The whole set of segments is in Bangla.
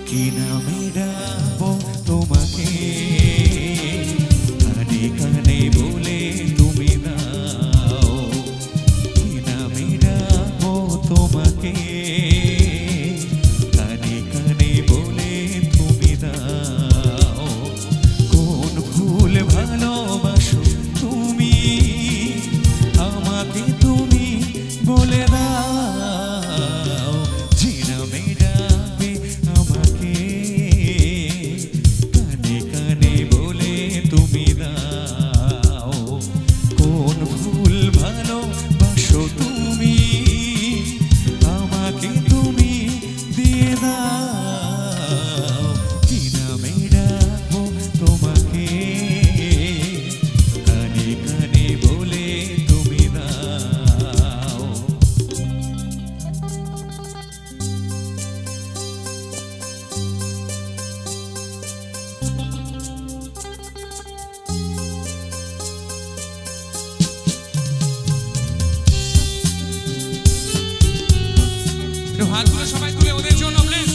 কি নামে ডাকবো তোমাকে, কানে কানে বলে তুমি দাও। কি নামে ডাকবো তোমাকে, কানে কানে বলে তুমি দাও। কোন ভুল ভালোবাসো তুমি, আমাকে তুমি বলে দাও। যে নামে ডাকবে আমাকে, কানে কানে বলে তুমি দাও। কোন ভুল ভালোবাসো তুমি, আমাকে তুমি দিয়ে দাও। কি নামে ডাকবো তোমাকে, কানে কানে বলে তুমি দাও। হাতগুলো সবাই তুলে ওদের জন্য প্লিজ।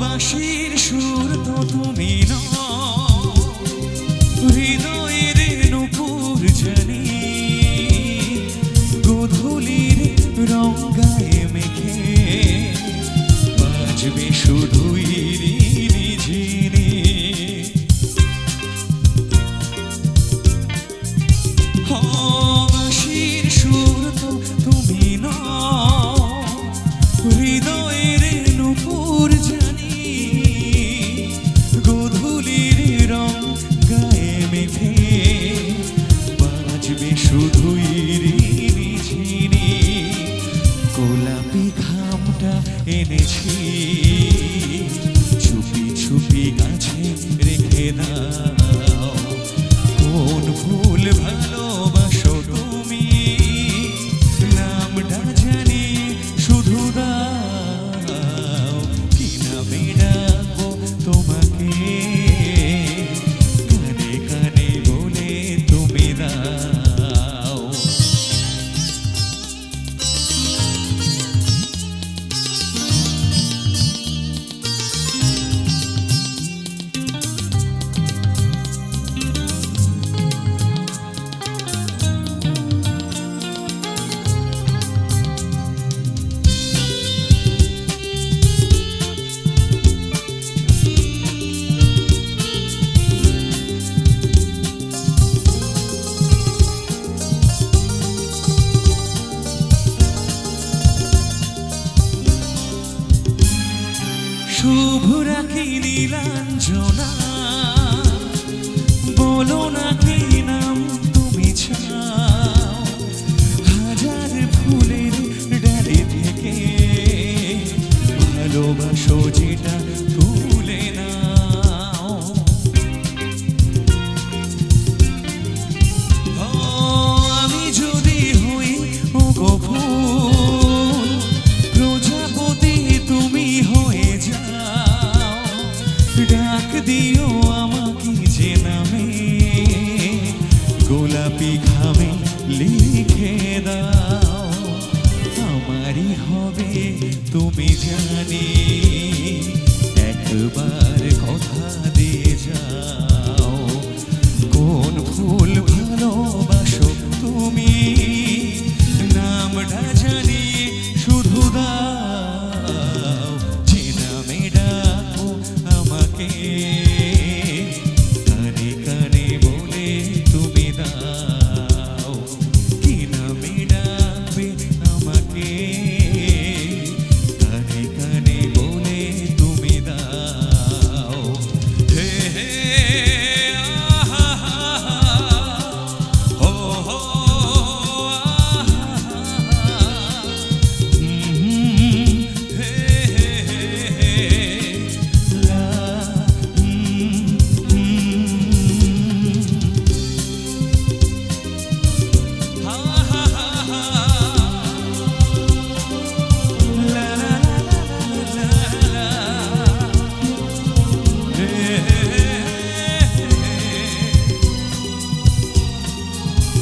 বাঁশির সুর তো তুমি নও, হৃদয়ের নূপুর জানি। গোধূলির রং গায়ে মেখে বাজবে শুধুই রিনি ঝিনি। বাঁশির সুর তো তুমি নও, হৃদয়ের নূপুর জানি। গোধূলির রং গায়ে মেখে বাজবে শুধুই রিনি ঝিনি। গোলাপি ঘামটা এনেছি, চুপি চুপি কাছে রেখে দাও। কোন ভুল ভালোবাসো তুমি, নামটা জানি শুধু দাও। কি নামে ডাকবো তোমাকে, কানে কানে বলে তুমি দাও। শুভ রাখি নীলাঞ্জনা, বলো না কি নাম তুমি চাও। হাজার ফুলের ডালে থেকে ভালোবাসো যেটা তুলে নাও। আমি যদি হই ওগো ফুল, প্রজাপতি তুমি হয়ে যাও। ডাক দিও আমাকে যে নামে, গোলাপি ঘামে লিখে দাও। আমারই হবে তুমি জানি, একবার